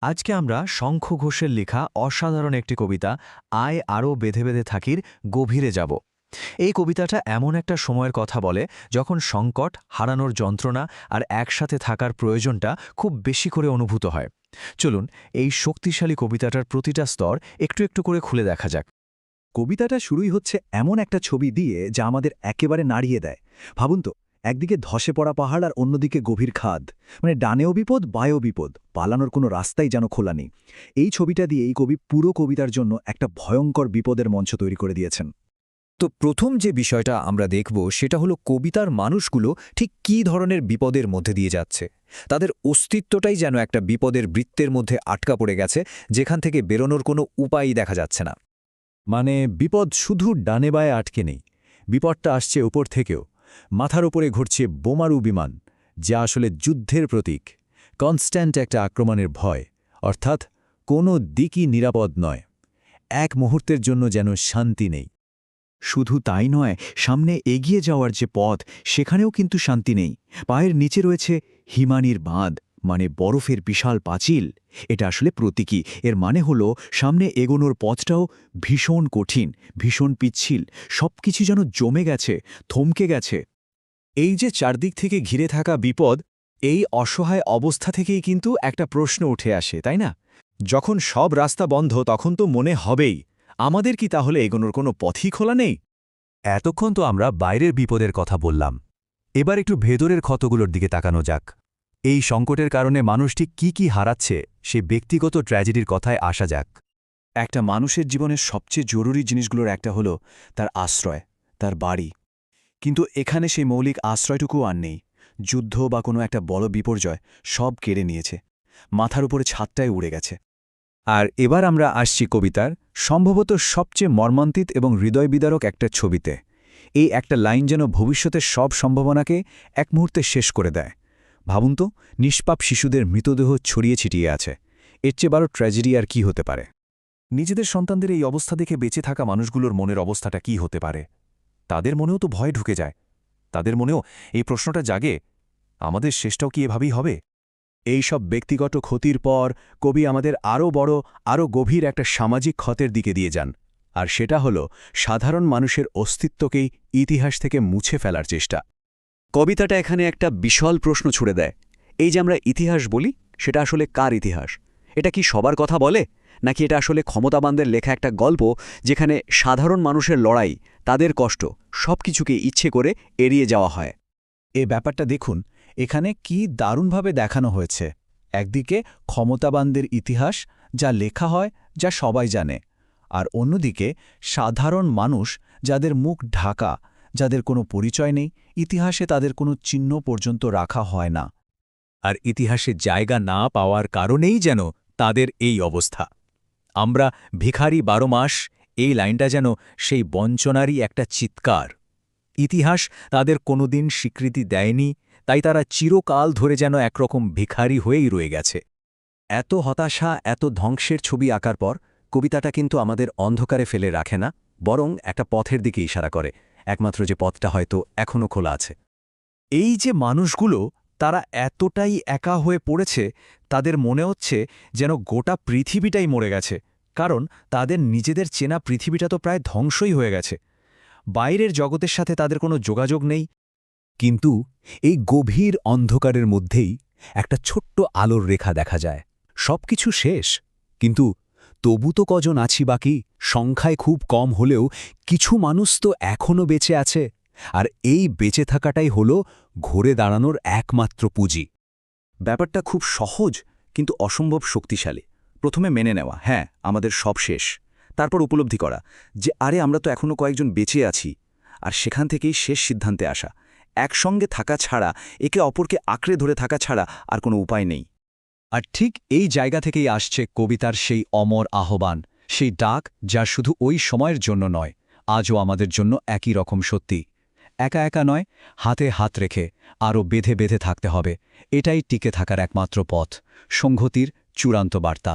আজকে আমরা শঙ্খ ঘোষের লেখা অসাধারণ একটি কবিতা আয় আরও বেঁধে বেঁধে থাকির গভীরে যাব। এই কবিতাটা এমন একটা সময়ের কথা বলে যখন সংকট, হারানোর যন্ত্রণা আর একসাথে থাকার প্রয়োজনটা খুব বেশি করে অনুভূত হয়। চলুন এই শক্তিশালী কবিতাটার প্রতিটা স্তর একটু একটু করে খুলে দেখা যাক। কবিতাটা শুরুই হচ্ছে এমন একটা ছবি দিয়ে যা আমাদের একেবারে নাড়িয়ে দেয়। ভাবুন তো, একদিকে ধসে পড়া পাহাড় আর অন্যদিকে গভীর খাদ, মানে ডানেও বিপদ বায়েও বিপদ, পালানোর কোনো রাস্তাই যেন খোলা নেই। এই ছবিটা দিয়ে এই কবি পুরো কবিতার জন্য একটা ভয়ঙ্কর বিপদের মঞ্চ তৈরি করে দিয়েছেন। তো প্রথম যে বিষয়টা আমরা দেখব সেটা হলো কবিতার মানুষগুলো ঠিক কী ধরনের বিপদের মধ্যে দিয়ে যাচ্ছে। তাদের অস্তিত্বটাই যেন একটা বিপদের বৃত্তের মধ্যে আটকা পড়ে গেছে, যেখান থেকে বেরোনোর কোনো উপায়ই দেখা যাচ্ছে না। মানে বিপদ শুধু ডানে বায়ে আটকে নেই, বিপদটা আসছে ওপর থেকেও। মাথার ওপরে ঘুরছে বোমারু বিমান, যা আসলে যুদ্ধের প্রতীক। কনস্ট্যান্ট একটা আক্রমণের ভয়, অর্থাৎ কোনো দিকই নিরাপদ নয়। এক মুহূর্তের জন্য যেন শান্তি নেই। শুধু তাই নয়, সামনে এগিয়ে যাওয়ার যে পথ, সেখানেও কিন্তু শান্তি নেই। পায়ের নিচে রয়েছে হিমানির বাঁধ, মানে বরফের বিশাল পাঁচিল। এটা আসলে প্রতীকী। এর মানে হলো সামনে এগোনোর পথটাও ভীষণ কঠিন, ভীষণ পিচ্ছিল, সবকিছু যেন জমে গেছে, থমকে গেছে। এই যে চারদিক থেকে ঘিরে থাকা বিপদ, এই অসহায় অবস্থা থেকেই কিন্তু একটা প্রশ্ন উঠে আসে, তাই না? যখন সব রাস্তা বন্ধ, তখন তো মনে হবেই, আমাদের কি তাহলে এগোনোর কোনো পথই খোলা নেই? এতক্ষণ তো আমরা বাইরের বিপদের কথা বললাম, এবার একটু ভেতরের ক্ষতগুলোর দিকে তাকানো যাক। এই সংকটের কারণে মানুষটি কি হারাচ্ছে, সে ব্যক্তিগত ট্র্যাজেডির কথায় আসা যাক। একটা মানুষের জীবনের সবচেয়ে জরুরি জিনিসগুলোর একটা হলো তার আশ্রয়, তার বাড়ি। কিন্তু এখানে সেই মৌলিক আশ্রয়টুকুও আর নেই। যুদ্ধ বা কোনো একটা বড় বিপর্যয় সব কেড়ে নিয়েছে। মাথার উপরে ছাদটাই উড়ে গেছে। আর এবার আমরা আসছি কবিতার সম্ভবত সবচেয়ে মর্মান্তিক এবং হৃদয়বিদারক একটা ছবিতে। এই একটা লাইন যেন ভবিষ্যতের সব সম্ভাবনাকে এক মুহূর্তে শেষ করে দেয়। ভাবুন তো, নিষ্পাপ শিশুদের মৃতদেহ ছড়িয়ে ছিটিয়ে আছে। এর চেয়ে বড় ট্র্যাজেডি আর কি হতে পারে? নিজেদের সন্তানদের এই অবস্থা দেখে বেঁচে থাকা মানুষগুলোর মনের অবস্থাটা কি হতে পারে? তাদের মনেও তো ভয় ঢুকে যায়। তাদের মনেও এই প্রশ্নটা জাগে, আমাদের শেষটাও কি এভাবেই হবে? এই সব ব্যক্তিগত ক্ষতির পর কবি আমাদের আরও বড়, আরও গভীর একটা সামাজিক ক্ষতের দিকে দিয়ে যান। আর সেটা হলো সাধারণ মানুষের অস্তিত্বকেই ইতিহাস থেকে মুছে ফেলার চেষ্টা। কবিতাটা এখানে একটা বিশাল প্রশ্ন ছুড়ে দেয়। এই যে আমরা ইতিহাস বলি, সেটা আসলে কার ইতিহাস? এটা কি সবার কথা বলে, নাকি এটা আসলে ক্ষমতাবানদের লেখা একটা গল্প, যেখানে সাধারণ মানুষের লড়াই, তাদের কষ্ট, সবকিছুকে ইচ্ছে করে এড়িয়ে যাওয়া হয়? এ ব্যাপারটা দেখুন, এখানে কি দারুণভাবে দেখানো হয়েছে। একদিকে ক্ষমতাবানদের ইতিহাস, যা লেখা হয়, যা সবাই জানে, আর অন্যদিকে সাধারণ মানুষ, যাদের মুখ ঢাকা, যাদের কোনো পরিচয় নেই, ইতিহাসে তাদের কোনো চিহ্ন পর্যন্ত রাখা হয় না। আর ইতিহাসে জায়গা না পাওয়ার কারণেই যেন তাদের এই অবস্থা। আমরা ভিখারি 12 মাস, এই লাইনটা যেন সেই বঞ্চনারই একটা চিৎকার। ইতিহাস তাদের কোনোদিন স্বীকৃতি দেয়নি, তাই তারা চিরকাল ধরে যেন একরকম ভিখারি হয়েই রয়ে গেছে। এত হতাশা, এত ধ্বংসের ছবি আঁকার পর কবিতাটা কিন্তু আমাদের অন্ধকারে ফেলে রাখে না, বরং একটা পথের দিকে ইশারা করে, একমাত্র যে পথটা হয়তো এখনও খোলা আছে। এই যে মানুষগুলো, তারা এতটাই একা হয়ে পড়েছে, তাদের মনে হচ্ছে যেন গোটা পৃথিবীটাই মরে গেছে। কারণ তাদের নিজেদের চেনা পৃথিবীটা তো প্রায় ধ্বংসই হয়ে গেছে। বাইরের জগতের সাথে তাদের কোনো যোগাযোগ নেই। কিন্তু এই গভীর অন্ধকারের মধ্যেই একটা ছোট্ট আলোর রেখা দেখা যায়। সবকিছু শেষ, কিন্তু তবু তো কজন আছি বাকি। সংখ্যায় খুব কম হলেও কিছু মানুষ তো এখনও বেঁচে আছে, আর এই বেঁচে থাকাটাই হলো ঘুরে দাঁড়ানোর একমাত্র পুঁজি। ব্যাপারটা খুব সহজ, কিন্তু অসম্ভব শক্তিশালী। প্রথমে মেনে নেওয়া, হ্যাঁ, আমাদের সব শেষ। তারপর উপলব্ধি করা যে আরে আমরা তো এখনও কয়েকজন বেঁচে আছি। আর সেখান থেকেই শেষ সিদ্ধান্তে আসা, একসঙ্গে থাকা ছাড়া, একে অপরকে আঁকড়ে ধরে থাকা ছাড়া আর কোনো উপায় নেই। আর ঠিক এই জায়গা থেকেই আসছে কবিতার সেই অমর আহ্বান, সেই ডাক, যা শুধু ওই সময়ের জন্য নয়, আজও আমাদের জন্য একই রকম সত্যি। একা একা নয়, হাতে হাত রেখে আরও বেঁধে বেঁধে থাকতে হবে। এটাই টিকে থাকার একমাত্র পথ, সংহতির চূড়ান্ত বার্তা।